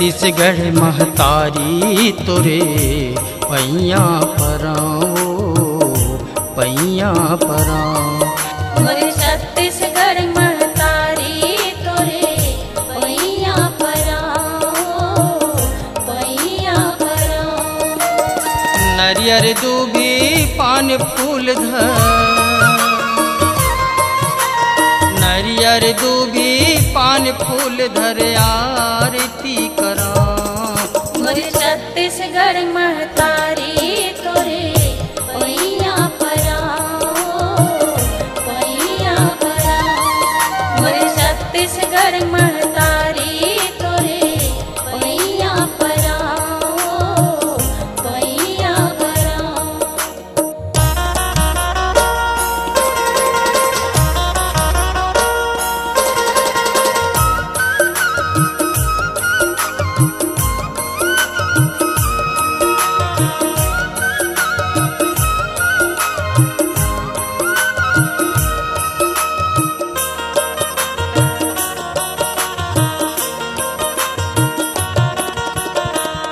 छत्तीसगढ़ महतारी तोरे पैया पराओ पैया पराओ। मोरे छत्तीसगढ़ महतारी तोरे पैया पराओ पैया पराओ। नरियर दूबी पान फूल नरियर दूबी पान फूल धर आरती करा। मोरे छत्तीसगढ़ महतारी तोरे पैया पराओ पैया पराओ। मोरे छत्तीसगढ़ महतारी तोरे पैया पराओ पैया पराओ।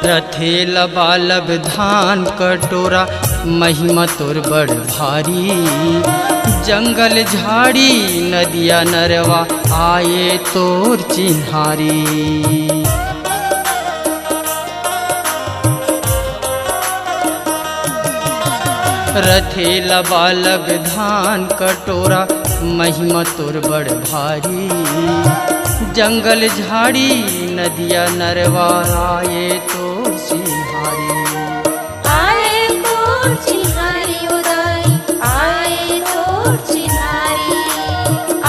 रथे लबालब धान कटोरा महिमा तोर बड़ भारी। जंगल झाड़ी नदिया नरवा आए तोर चिन्हारी। रथे लबालब धान कटोरा महिमा तोर बड़ भारी। जंगल झाड़ी नदिया नरवा आए तोर चिन्हारी। आए तोर चिन्हारी उदाई आए तोर चिन्हारी।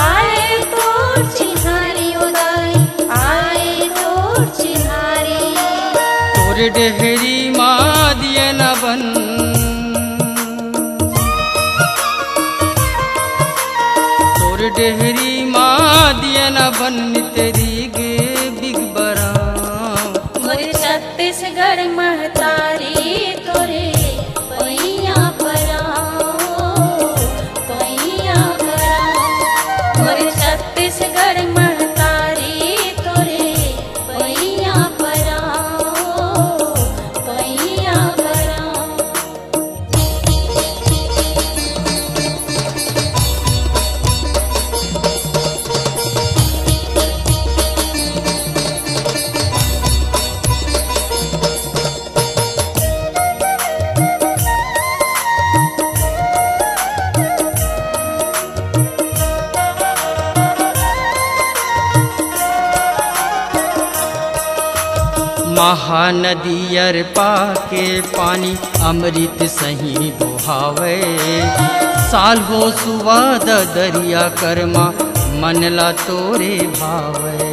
आए तोर चिन्हारी उदाई आए तोर चिन्हारी। तोर डेहरी माँ दिए न बन तोर डेहरी माँ दिए न बन तेरी गे बिग बरा। मोरे छत्तीसगढ़ महतारी तोरे पैया पराओ पैया पराओ। मोरे छत्तीसगढ़ महतारी तोरे पैया पराओ पैया पराओ। महानदियर पाके पानी अमृत सही बोहावे। साल हो सुवाद दरिया कर्मा मनला तोरे भावे।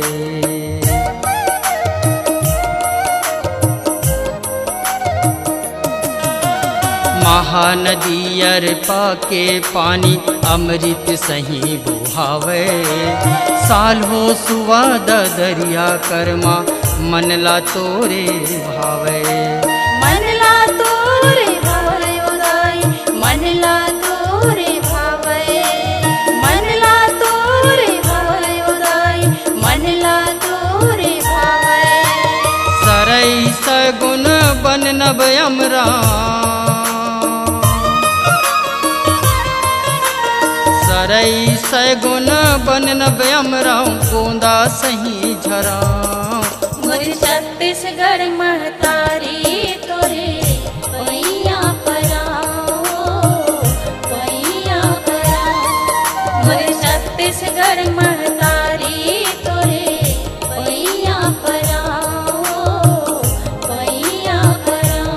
महानदियर पाके पानी अमृत सही बोहावे। साल हो सुवाद दरिया कर्मा मनला तोरे भावे। मनला तोरे भावे उदाई मनला तोरे भावे। मनला तोरे भावे उदाई मनला तोरे भावे। सरई सगुन बन नब अमरा सरई सगुन बन नब अमरा गोंदा सही झरा। मोरे छत्तीसगढ़ महतारी तोरे पैया पराओ पैया पराओ। मोरे छत्तीसगढ़ महतारी तोरे पैया पराओ पैया पराओ।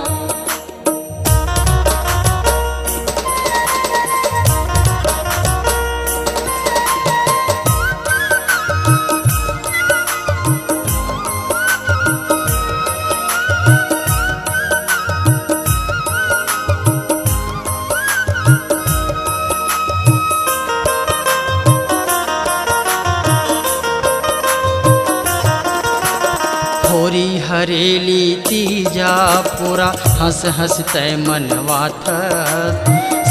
होरी हरेली तीजा पूरा हंस हंस तय मनवाथ।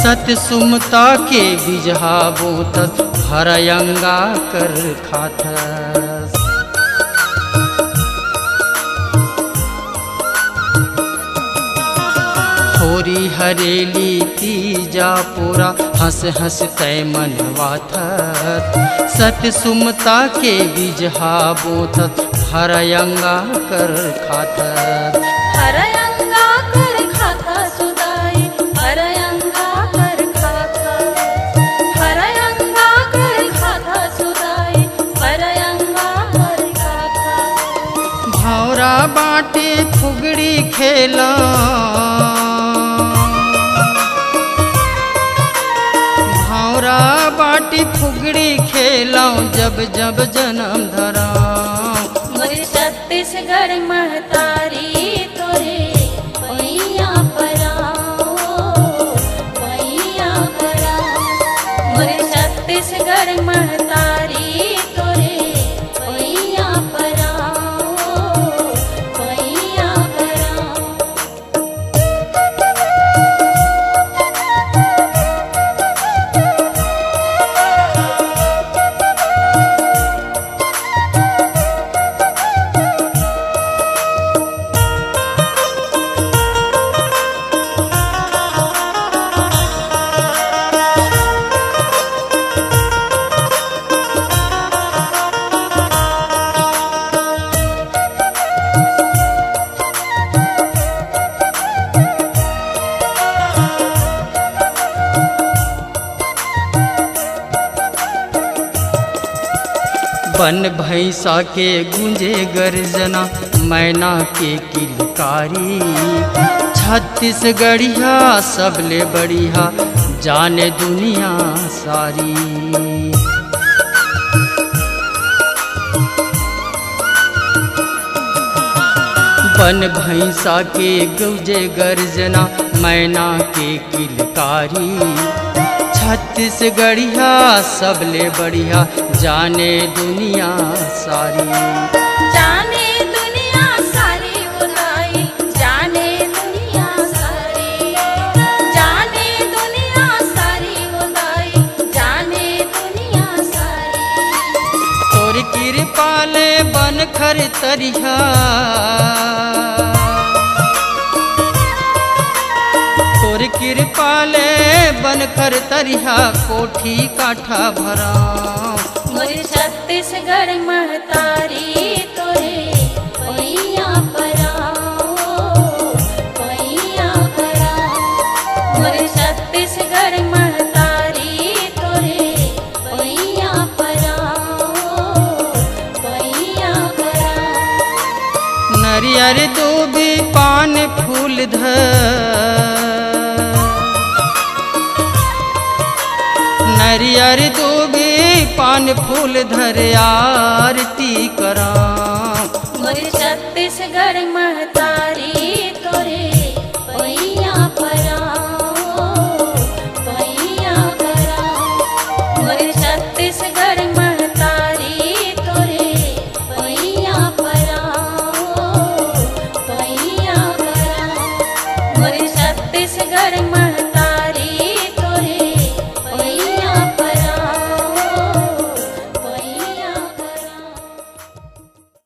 सत सुमता के बिजहा बोतस हरयंगा कर खाथस। होरी हरेली तीजा पूरा हंस हंस तय मनवा थत सत सुमता के बीजहा बोथत हरयंगा कर खाथत हरयंगा कर खाता सुदाई हरयंगा कर खाता हरयंगा कर खाता सुदाई हरयंगा कर खाता भौरा बाटे फुगड़ी खेला भौरा बाटी फुगड़ी खेलाऊं जब जब जन्म धराऊं मोर छत्तीसगढ़ महतारी तोरे पैया पराओ पैया पराओ मोर छत्तीसगढ़ महतारी तोरे पैया पराओ पैया पराओ बन भैंसा के गुंजे गर्जना मैना के किलकारी छत्तीसगढ़िया सबले बढ़िया जाने दुनिया सारी बन भैंसा के गुंजे गर्जना मैना के किलकारी छत्तीसगढ़िया सबले बढ़िया जाने दुनिया सारी जाने दुनिया सारी उदाई जाने दुनिया सारी जाने दुनिया सारी उदाई जाने दुनिया सारी तोर कृपाले बन खर तरिया तोर कृपाले बन कर तरिया कोठी काठा भरा मोर छत्तीसगढ़ महतारी तोरे पैया पराओ पैया पराओ मोर छत्तीसगढ़ महतारी तोरे पैया पराओ पैया पराओ नरियर दूबी पान फूल धर नरियर दूबी पान फूल धर आरती करा मोर छत्तीसगढ़ महतारी तोरे